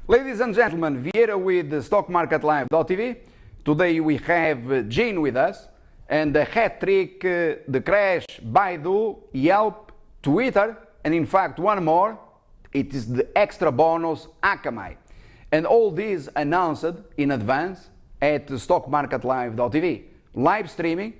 Ladies and gentlemen, Vieira with StockMarketLive.tv. Today we have Gene with us and the hat trick, the crash, Baidu, Yelp, Twitter, and in fact one more, it is the extra bonus Akamai. And all these announced in advance at StockMarketLive.tv. Live streaming,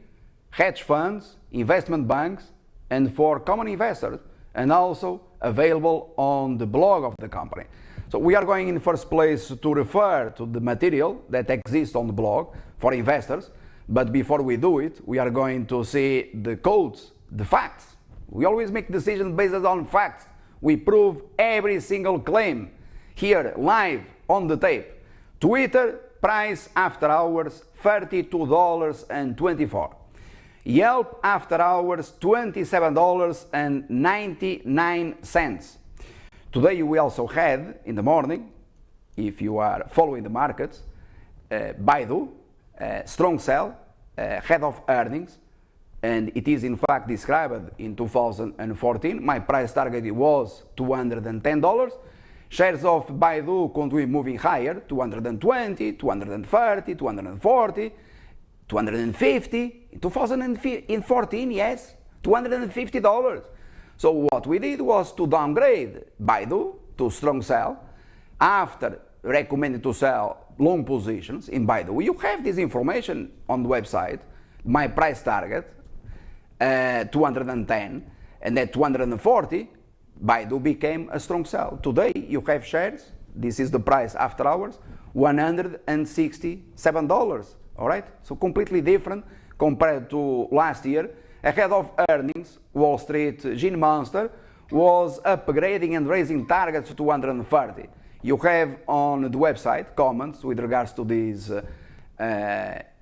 hedge funds, investment banks, and for common investors, and also available on the blog of the company. So we are going in the first place to refer to the material that exists on the blog for investors, but before we do it, we are going to see the codes, the facts. We always make decisions based on facts. We prove every single claim here live on the tape. Twitter price after hours $32.24. Yelp after hours $27.99. Today we also had, in the morning, if you are following the markets, Baidu, strong sell, head of earnings, and it is in fact described in 2014. My price target was $210. Shares of Baidu continue moving higher, 220, 230, 240, 250. In 2014, yes, $250. So what we did was to downgrade Baidu to strong sell after recommended to sell long positions in Baidu. You have this information on the website, my price target, 210, and at 240, Baidu became a strong sell. Today you have shares, this is the price after hours, $167, all right? So completely different compared to last year. Ahead of earnings, Wall Street Gene Monster was upgrading and raising targets to 230. You have on the website comments with regards to these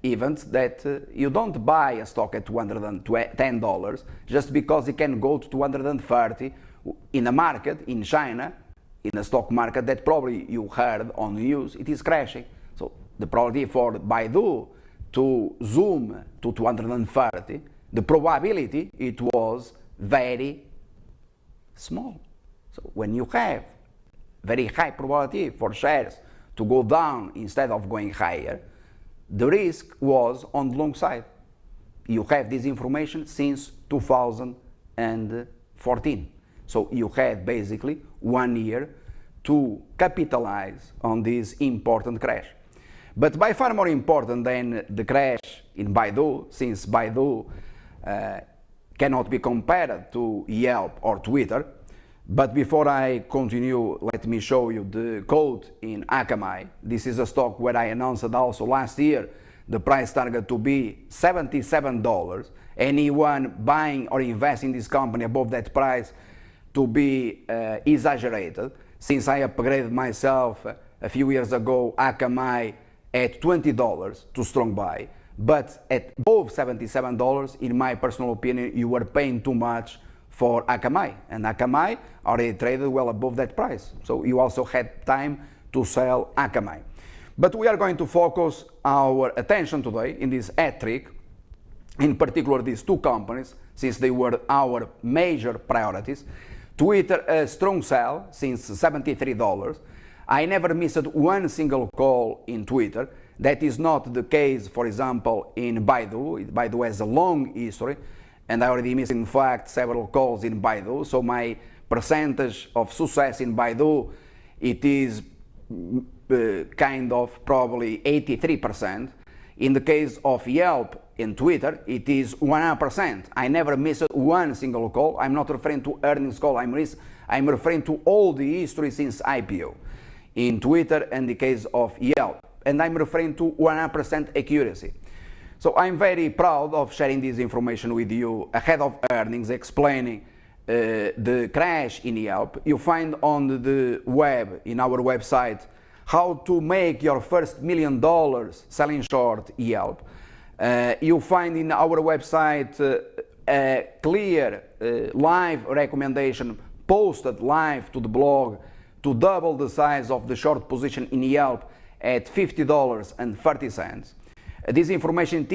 events that you don't buy a stock at $210 just because it can go to 230 in a market in China, in a stock market that probably you heard on news, it is crashing. So the probability for Baidu to zoom to 230, the probability it was very small. So when you have very high probability for shares to go down instead of going higher, the risk was on the long side. You have this information since 2014. So you had basically 1 year to capitalize on this important crash. But by far more important than the crash in Baidu, since Baidu cannot be compared to Yelp or Twitter. But before I continue, let me show you the code in Akamai. This is a stock where I announced also last year the price target to be $77. Anyone buying or investing in this company above that price to be exaggerated. Since I upgraded myself a few years ago, Akamai at $20 to strong buy. But at above $77, in my personal opinion, you were paying too much for Akamai. And Akamai already traded well above that price. So you also had time to sell Akamai. But we are going to focus our attention today in this hat trick, in particular these two companies, since they were our major priorities. Twitter, a strong sell since $73. I never missed one single call in Twitter. That is not the case, for example, in Baidu. Baidu has a long history, and I already missed, in fact, several calls in Baidu. So my percentage of success in Baidu, it is kind of probably 83%. In the case of Yelp and Twitter, it is 100%. I never missed one single call. I'm not referring to earnings call. I'm referring to all the history since IPO in Twitter and the case of Yelp. And I'm referring to 100% accuracy. So I'm very proud of sharing this information with you ahead of earnings, explaining the crash in Yelp. You find on the web, in our website, how to make your first $1 million selling short Yelp. You find in our website a clear live recommendation posted live to the blog to double the size of the short position in Yelp at $50.30. This information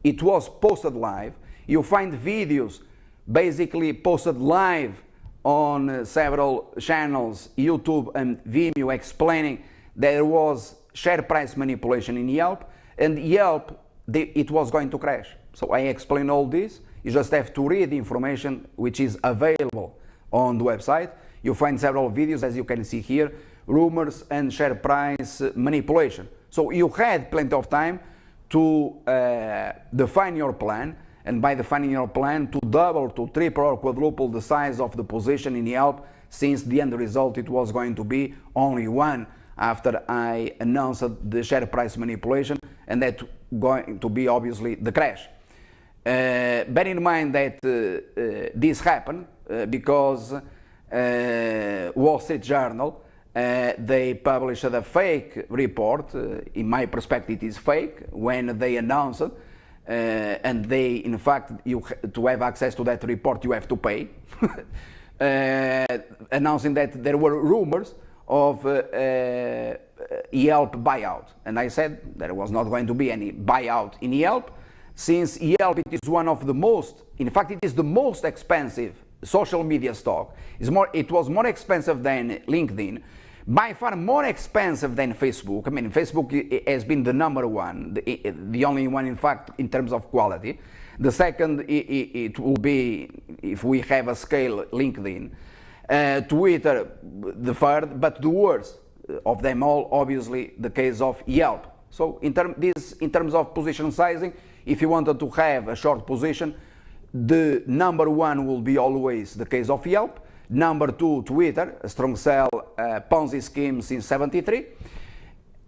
it was posted live. You find videos basically posted live on several channels, YouTube and Vimeo, explaining there was share price manipulation in Yelp, and Yelp, it was going to crash. So I explain all this. You just have to read the information which is available on the website. You find several videos, as you can see here, rumors and share price manipulation. So you had plenty of time to define your plan, and by defining your plan, to double, to triple or quadruple the size of the position in Yelp, since the end result it was going to be only one after I announced the share price manipulation, and that going to be obviously the crash. Bear in mind that this happened because Wall Street Journal, they published a fake report. In my perspective, it is fake when they announced it, and they, in fact, to have access to that report, you have to pay, announcing that there were rumors of Yelp buyout. And I said there was not going to be any buyout in Yelp, since Yelp it is one of the most, in fact, it is the most expensive social media stock. It was more expensive than LinkedIn, by far more expensive than Facebook. I mean, Facebook has been the number one, the only one, in fact, in terms of quality. The second, it will be, if we have a scale, LinkedIn. Twitter, the third, but the worst of them all, obviously, the case of Yelp. So in terms of position sizing, if you wanted to have a short position, the number one will be always the case of Yelp. Number two, Twitter, a strong sell, Ponzi scheme since 73.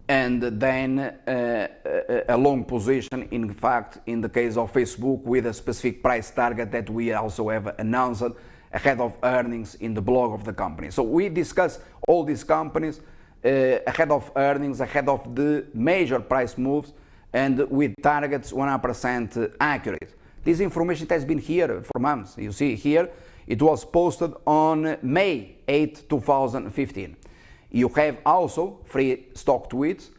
And then a long position, in fact, in the case of Facebook, with a specific price target that we also have announced ahead of earnings in the blog of the company. So we discuss all these companies ahead of earnings, ahead of the major price moves, and with targets 100% accurate. This information has been here for months. You see here, it was posted on May 8, 2015. You have also free stock tweets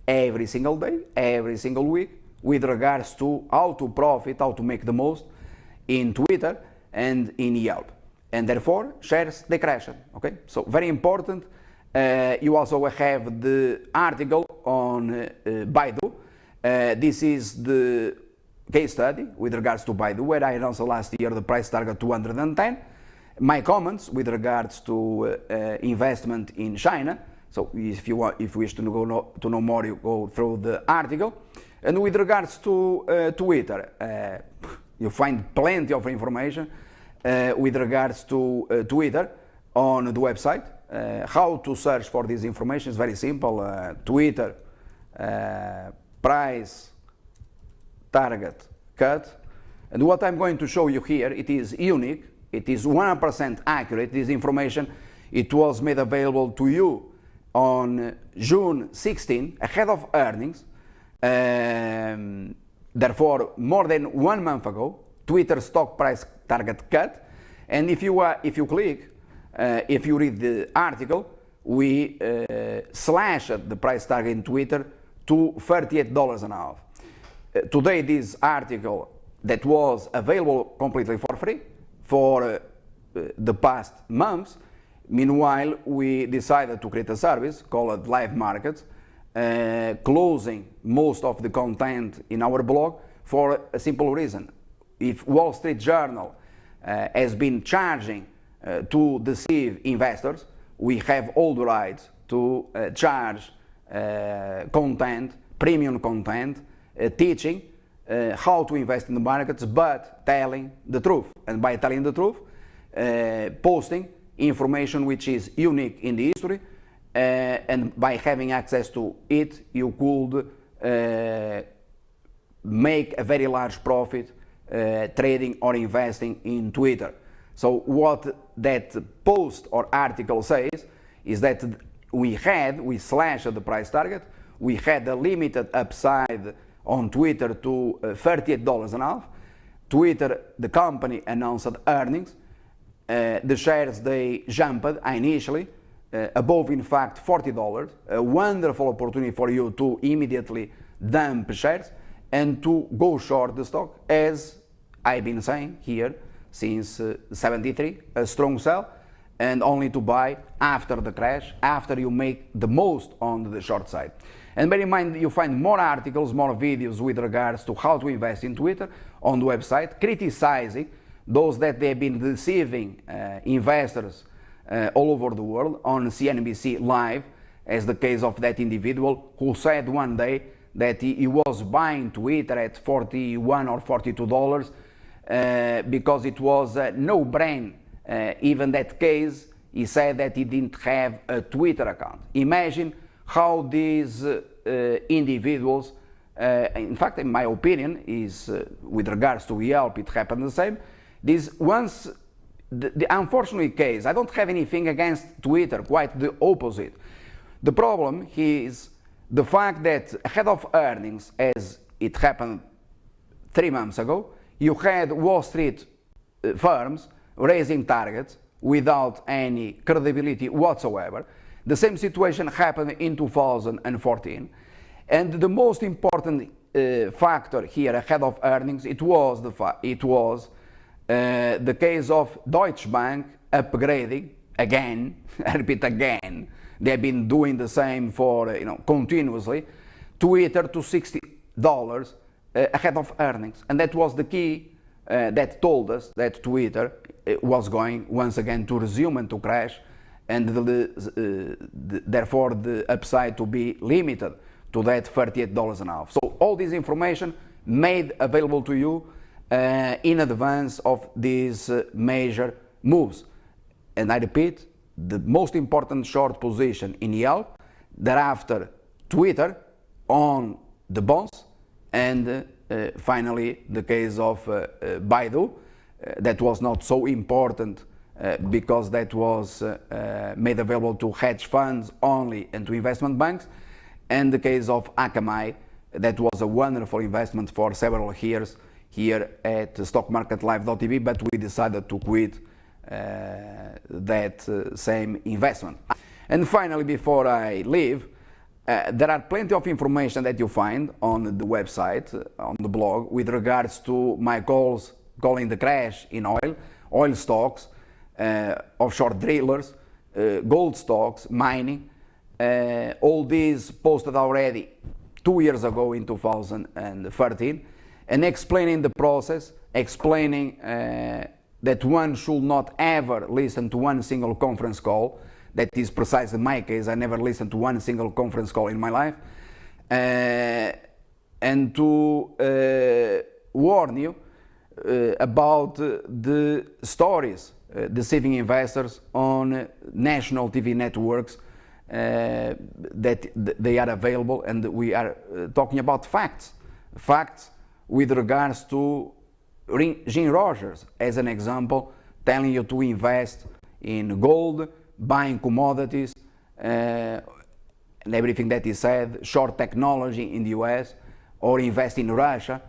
every single day, every single week, with regards to how to profit, how to make the most in Twitter and in Yelp. And therefore, shares, they crashed. Okay, so very important. You also have the article on Baidu. This is the case study with regards to Baidu, where I announced last year the price target 210. My comments with regards to investment in China. So if you wish to know more, you go through the article. And with regards to Twitter, you find plenty of information with regards to Twitter on the website. How to search for this information is very simple. Twitter, price, target, cut. And what I'm going to show you here, it is unique. It is 100% accurate. This information, it was made available to you on June 16, ahead of earnings. Therefore, more than 1 month ago, Twitter stock price target cut. And if you click, if you read the article, we slashed the price target in Twitter to $38 an hour. Today, this article that was available completely for free for the past months. Meanwhile, we decided to create a service called Live Markets, closing most of the content in our blog for a simple reason. If Wall Street Journal has been charging to deceive investors, we have all the rights to charge content, premium content, teaching how to invest in the markets, but telling the truth. And by telling the truth, posting information which is unique in the history, and by having access to it, you could make a very large profit trading or investing in Twitter. So what that post or article says is that we slashed the price target, we had a limited upside on Twitter to $38 an hour. Twitter, the company, announced earnings. The shares, they jumped initially above, in fact, $40. A wonderful opportunity for you to immediately dump shares and to go short the stock, as I've been saying here since 73, a strong sell, and only to buy after the crash, after you make the most on the short side. And bear in mind, you find more articles, more videos with regards to how to invest in Twitter on the website, criticizing those that they've been deceiving investors all over the world on CNBC Live, as the case of that individual who said one day that he was buying Twitter at $41 or $42 because it was no brain. Even that case, he said that he didn't have a Twitter account. Imagine how these individuals, in fact, in my opinion, is with regards to Yelp, it happened the same. This once the unfortunate case, I don't have anything against Twitter, quite the opposite. The problem is the fact that ahead of earnings, as it happened 3 months ago, you had Wall Street firms raising targets without any credibility whatsoever. The same situation happened in 2014. And the most important factor here ahead of earnings, it was the case of Deutsche Bank upgrading again, I repeat again, they've been doing the same for continuously, Twitter to $60 ahead of earnings. And that was the key that told us that Twitter was going once again to resume and to crash, and therefore the upside to be limited to that $38 an hour. So all this information made available to you in advance of these major moves. And I repeat, the most important short position in Yelp, thereafter Twitter on the bonds, and finally the case of Baidu, that was not so important because that was made available to hedge funds only and to investment banks, and the case of Akamai, that was a wonderful investment for several years here at stockmarketlive.tv, but we decided to quit that same investment. And finally, before I leave, there are plenty of information that you find on the website, on the blog, with regards to my calling the crash in oil stocks, offshore drillers, gold stocks, mining. All these posted already 2 years ago in 2013, and explaining the process, explaining that one should not ever listen to one single conference call. That is precisely my case. I never listened to one single conference call in my life. And to warn you about the stories deceiving investors on national TV networks that they are available, and we are talking about facts with regards to Jim Rogers, as an example, telling you to invest in gold, buying commodities, and everything that he said, short technology in the US, or invest in Russia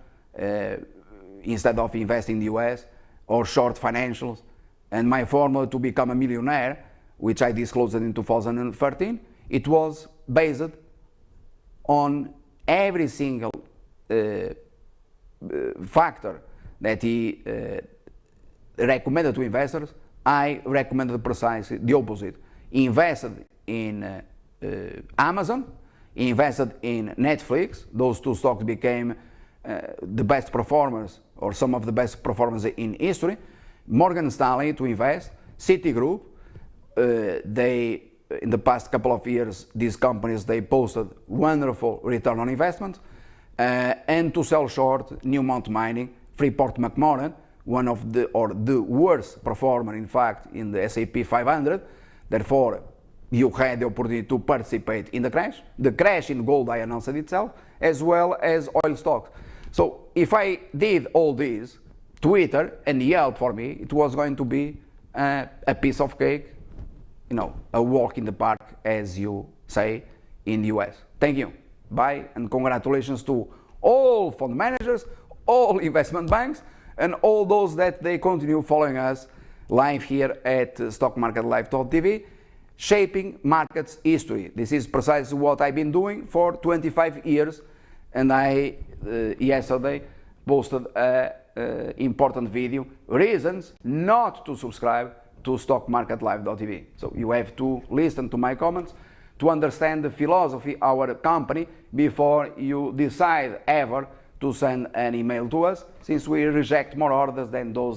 instead of investing in the US, or short financials. And my formula to become a millionaire, which I disclosed in 2013, it was based on every single factor that he recommended to investors. I recommended precisely the opposite. Invested in Amazon, invested in Netflix. Those two stocks became the best performers, or some of the best performers in history. Morgan Stanley to invest, Citigroup. They, in the past couple of years, these companies, they posted wonderful return on investment. And to sell short, Newmont Mining, Freeport-McMoRan, one of the worst performer, in fact, in the S&P 500. Therefore, you had the opportunity to participate in the crash. The crash in gold, I announced it itself, as well as oil stocks. So if I did all these, Twitter and Yelp, for me, it was going to be a piece of cake, a walk in the park, as you say in the US. Thank you. Bye, and congratulations to all fund managers, all investment banks, and all those that they continue following us live here at stockmarketlive.tv, shaping markets history. This is precisely what I've been doing for 25 years, and I yesterday posted a important video, reasons not to subscribe to stockmarketlive.tv. So you have to listen to my comments to understand the philosophy of our company before you decide ever to send an email to us, since we reject more orders than those